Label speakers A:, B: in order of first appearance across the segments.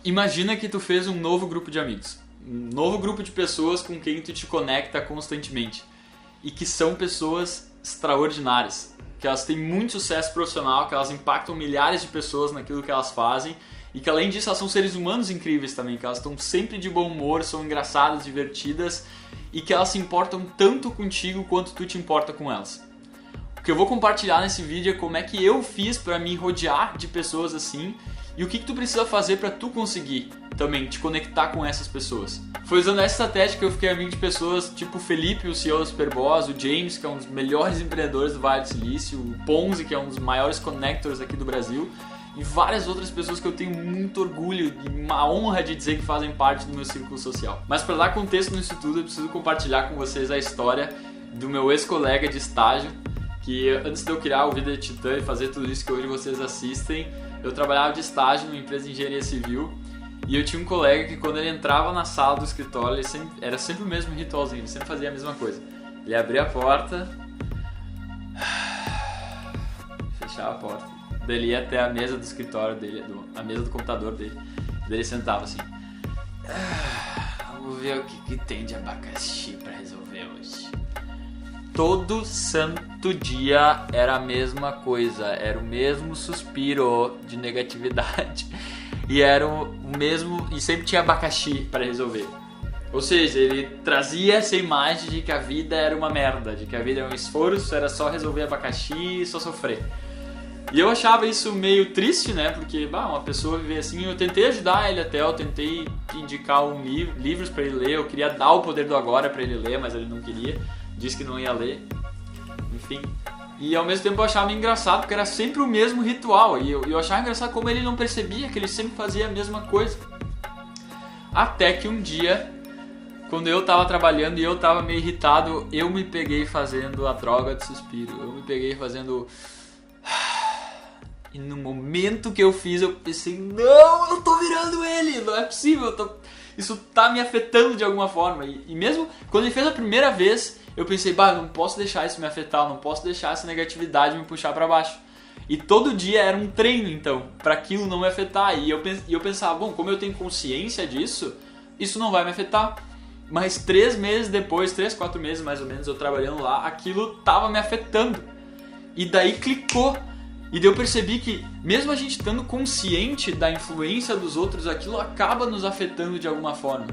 A: Imagina que tu fez um novo grupo de amigos. Um novo grupo de pessoas com quem tu te conecta constantemente. E que são pessoas extraordinárias. Que elas têm muito sucesso profissional, que elas impactam milhares de pessoas naquilo que elas fazem. E que além disso elas são seres humanos incríveis também. Que elas estão sempre de bom humor, são engraçadas, divertidas. E que elas se importam tanto contigo quanto tu te importa com elas. O que eu vou compartilhar nesse vídeo é como é que eu fiz para me rodear de pessoas assim. E o que tu precisa fazer para tu conseguir também te conectar com essas pessoas. Foi usando essa estratégia que eu fiquei amigo de pessoas tipo o Felipe, o CEO da Superboss, o James, que é um dos melhores empreendedores do Vale do Silício, o Ponzi, que é um dos maiores connectors aqui do Brasil, e várias outras pessoas que eu tenho muito orgulho e uma honra de dizer que fazem parte do meu círculo social. Mas para dar contexto nisso tudo, eu preciso compartilhar com vocês a história do meu ex-colega de estágio, que antes de eu criar o Vida de Titã e fazer tudo isso que hoje vocês assistem, eu trabalhava de estágio numa empresa de engenharia civil e eu tinha um colega que quando ele entrava na sala do escritório, era sempre o mesmo ritualzinho, ele sempre fazia a mesma coisa. Ele abria a porta, fechava a porta, daí ele ia até a mesa do escritório dele, a mesa do computador dele, daí ele sentava assim, vamos ver o que tem de abacaxi pra resolver hoje. Todo santo dia era a mesma coisa, era o mesmo suspiro de negatividade e era o mesmo, e sempre tinha abacaxi para resolver. Ou seja, ele trazia essa imagem de que a vida era uma merda, de que a vida era um esforço, era só resolver abacaxi e só sofrer. E eu achava isso meio triste, né? Porque uma pessoa viver assim, eu tentei ajudar ele até, eu tentei indicar livros para ele ler, eu queria dar o Poder do Agora para ele ler, mas ele não queria. Disse que não ia ler, enfim. E ao mesmo tempo eu achava engraçado, porque era sempre o mesmo ritual. E eu achava engraçado como ele não percebia que ele sempre fazia a mesma coisa. Até que um dia, quando eu tava trabalhando e eu tava meio irritado, eu me peguei fazendo a droga do suspiro. Eu me peguei fazendo... E no momento que eu fiz, eu pensei, não, eu tô virando ele, não é possível, isso tá me afetando de alguma forma. E mesmo quando ele fez a primeira vez, eu pensei, eu não posso deixar isso me afetar, eu não posso deixar essa negatividade me puxar pra baixo. E todo dia era um treino, então, pra aquilo não me afetar. E eu pensava, como eu tenho consciência disso, isso não vai me afetar. Mas 3 meses depois, 3, 4 meses mais ou menos, eu trabalhando lá, aquilo tava me afetando. E daí clicou. E daí eu percebi que, mesmo a gente estando consciente da influência dos outros, aquilo acaba nos afetando de alguma forma.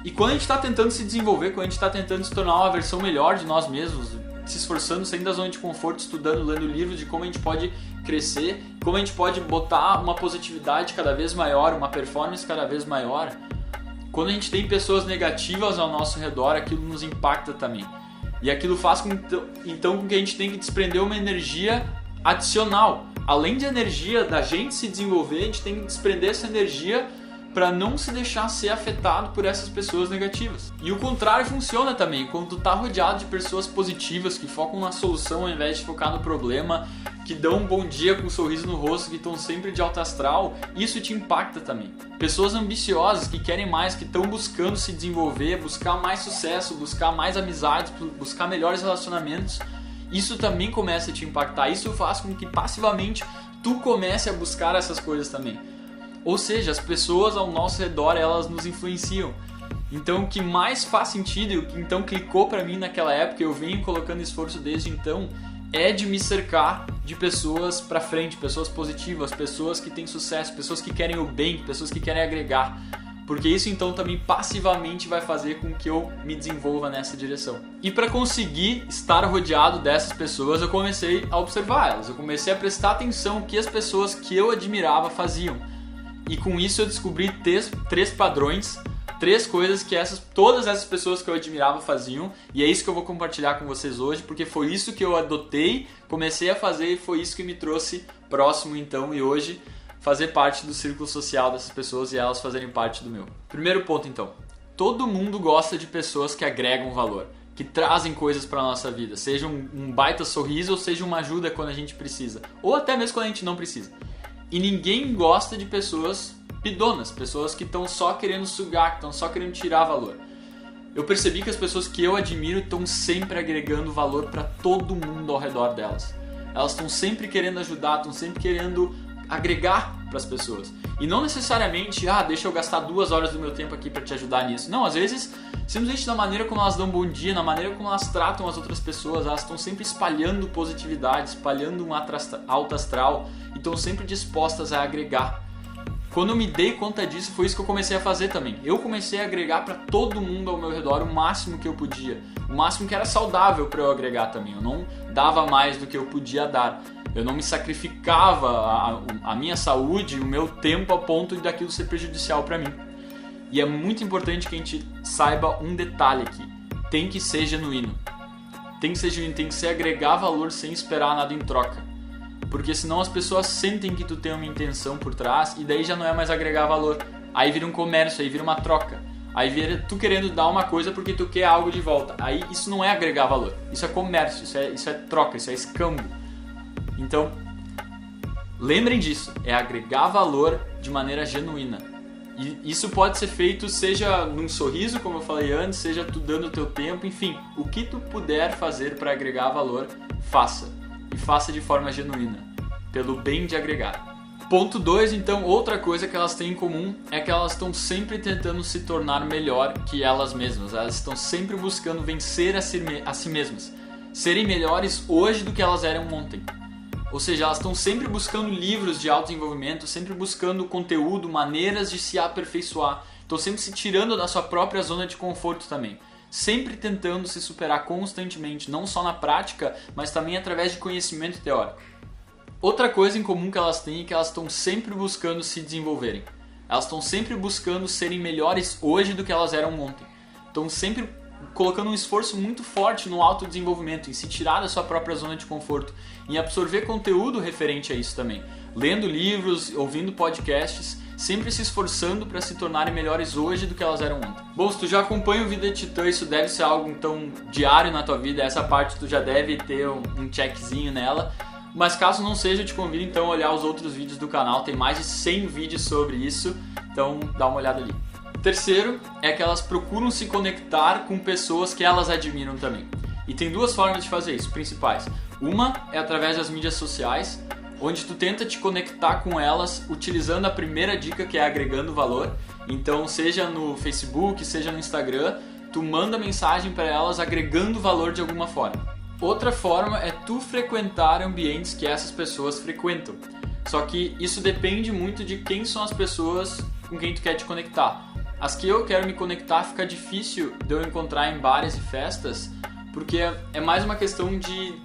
A: E quando a gente está tentando se desenvolver, quando a gente está tentando se tornar uma versão melhor de nós mesmos, se esforçando, saindo da zona de conforto, estudando, lendo livros de como a gente pode crescer, como a gente pode botar uma positividade cada vez maior, uma performance cada vez maior, quando a gente tem pessoas negativas ao nosso redor, aquilo nos impacta também. E aquilo faz com que a gente tenha que desprender uma energia adicional. Além de energia da gente se desenvolver, a gente tem que desprender essa energia para não se deixar ser afetado por essas pessoas negativas. E o contrário funciona também. Quando tu tá rodeado de pessoas positivas, que focam na solução ao invés de focar no problema, que dão um bom dia com um sorriso no rosto, que estão sempre de alto astral, isso te impacta também. Pessoas ambiciosas, que querem mais, que estão buscando se desenvolver, buscar mais sucesso, buscar mais amizades, buscar melhores relacionamentos, isso também começa a te impactar. Isso faz com que passivamente tu comece a buscar essas coisas também. Ou seja, as pessoas ao nosso redor, elas nos influenciam. Então o que mais faz sentido e o que então clicou pra mim naquela época, eu venho colocando esforço desde então, é de me cercar de pessoas pra frente, pessoas positivas, pessoas que têm sucesso, pessoas que querem o bem, pessoas que querem agregar. Porque isso então também passivamente vai fazer com que eu me desenvolva nessa direção. E para conseguir estar rodeado dessas pessoas, eu comecei a observar elas. Eu comecei a prestar atenção no que as pessoas que eu admirava faziam. E com isso eu descobri 3 padrões, 3 coisas que todas essas pessoas que eu admirava faziam. E é isso que eu vou compartilhar com vocês hoje, porque foi isso que eu adotei, comecei a fazer e foi isso que me trouxe próximo então. E hoje fazer parte do círculo social dessas pessoas e elas fazerem parte do meu. Primeiro ponto então, todo mundo gosta de pessoas que agregam valor, que trazem coisas para a nossa vida, seja um baita sorriso ou seja uma ajuda quando a gente precisa, ou até mesmo quando a gente não precisa. E ninguém gosta de pessoas pidonas, pessoas que estão só querendo sugar, que estão só querendo tirar valor. Eu percebi que as pessoas que eu admiro estão sempre agregando valor para todo mundo ao redor delas. Elas estão sempre querendo ajudar, estão sempre querendo agregar para as pessoas. E não necessariamente, deixa eu gastar 2 horas do meu tempo aqui para te ajudar nisso. Não, às vezes, simplesmente na maneira como elas dão bom dia, na maneira como elas tratam as outras pessoas, elas estão sempre espalhando positividade, espalhando um alto astral e estão sempre dispostas a agregar. Quando eu me dei conta disso, foi isso que eu comecei a fazer também. Eu comecei a agregar para todo mundo ao meu redor o máximo que eu podia. O máximo que era saudável para eu agregar também. Eu não dava mais do que eu podia dar. Eu não me sacrificava a minha saúde, o meu tempo a ponto de daquilo ser prejudicial para mim. E é muito importante que a gente saiba um detalhe aqui. Tem que ser genuíno. Tem que ser genuíno, tem que ser agregar valor sem esperar nada em troca. Porque senão as pessoas sentem que tu tem uma intenção por trás e daí já não é mais agregar valor. Aí vira um comércio, aí vira uma troca. Aí vira tu querendo dar uma coisa porque tu quer algo de volta. Aí isso não é agregar valor. Isso é comércio, isso é troca, isso é escambo. Então, lembrem disso. É agregar valor de maneira genuína. E isso pode ser feito seja num sorriso, como eu falei antes, seja tu dando o teu tempo, enfim. O que tu puder fazer para agregar valor, faça. E faça de forma genuína, pelo bem de agregar. Ponto 2, então, outra coisa que elas têm em comum é que elas estão sempre tentando se tornar melhor que elas mesmas. Elas estão sempre buscando vencer a si mesmas. Serem melhores hoje do que elas eram ontem. Ou seja, elas estão sempre buscando livros de autodesenvolvimento, sempre buscando conteúdo, maneiras de se aperfeiçoar. Estão sempre se tirando da sua própria zona de conforto também. Sempre tentando se superar constantemente, não só na prática, mas também através de conhecimento teórico. Outra coisa em comum que elas têm é que elas estão sempre buscando se desenvolverem. Elas estão sempre buscando serem melhores hoje do que elas eram ontem. Estão sempre colocando um esforço muito forte no autodesenvolvimento, em se tirar da sua própria zona de conforto, em absorver conteúdo referente a isso também. Lendo livros, ouvindo podcasts, sempre se esforçando para se tornarem melhores hoje do que elas eram ontem. Bom, se tu já acompanha o Vida de Titã, isso deve ser algo então diário na tua vida, essa parte tu já deve ter um checkzinho nela, mas caso não seja, eu te convido então a olhar os outros vídeos do canal, tem mais de 100 vídeos sobre isso, então dá uma olhada ali. Terceiro é que elas procuram se conectar com pessoas que elas admiram também. E tem 2 formas de fazer isso, principais. Uma é através das mídias sociais, onde tu tenta te conectar com elas utilizando a primeira dica, que é agregando valor. Então, seja no Facebook, seja no Instagram, tu manda mensagem para elas agregando valor de alguma forma. Outra forma é tu frequentar ambientes que essas pessoas frequentam. Só que isso depende muito de quem são as pessoas com quem tu quer te conectar. As que eu quero me conectar fica difícil de eu encontrar em bares e festas, porque é mais uma questão de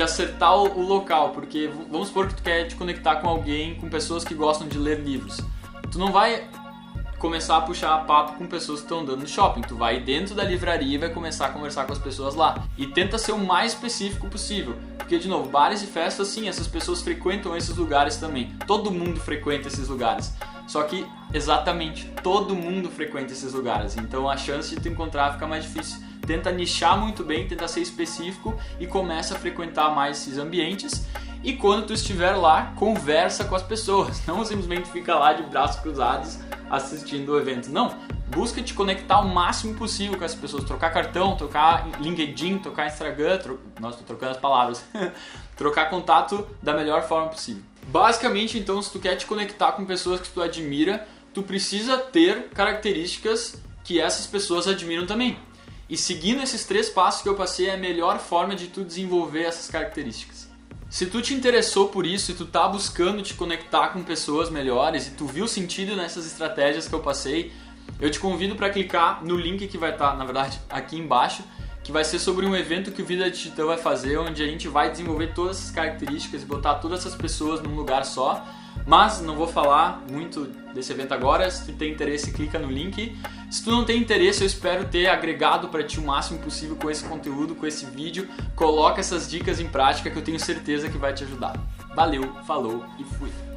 A: acertar o local, porque vamos supor que tu quer te conectar com alguém, com pessoas que gostam de ler livros. Tu não vai começar a puxar papo com pessoas que estão andando no shopping, tu vai dentro da livraria e vai começar a conversar com as pessoas lá. E tenta ser o mais específico possível, porque de novo, bares e festas sim, essas pessoas frequentam esses lugares também. Todo mundo frequenta esses lugares. Só que, exatamente, todo mundo frequenta esses lugares, então a chance de tu encontrar fica mais difícil. Tenta nichar muito bem, tenta ser específico e começa a frequentar mais esses ambientes. E quando tu estiver lá, conversa com as pessoas, não simplesmente fica lá de braços cruzados assistindo o evento. Não, busca te conectar o máximo possível com as pessoas, trocar cartão, trocar LinkedIn, trocar Instagram, nossa, tô trocando as palavras, trocar contato da melhor forma possível. Basicamente, então, se tu quer te conectar com pessoas que tu admira, tu precisa ter características que essas pessoas admiram também. E seguindo esses 3 passos que eu passei é a melhor forma de tu desenvolver essas características. Se tu te interessou por isso e tu tá buscando te conectar com pessoas melhores e tu viu sentido nessas estratégias que eu passei, eu te convido para clicar no link que vai estar, na verdade, aqui embaixo, que vai ser sobre um evento que o Vida de Titã vai fazer, onde a gente vai desenvolver todas essas características e botar todas essas pessoas num lugar só. Mas não vou falar muito desse evento agora. Se tu tem interesse, clica no link. Se tu não tem interesse, eu espero ter agregado para ti o máximo possível com esse conteúdo, com esse vídeo. Coloca essas dicas em prática que eu tenho certeza que vai te ajudar. Valeu, falou e fui!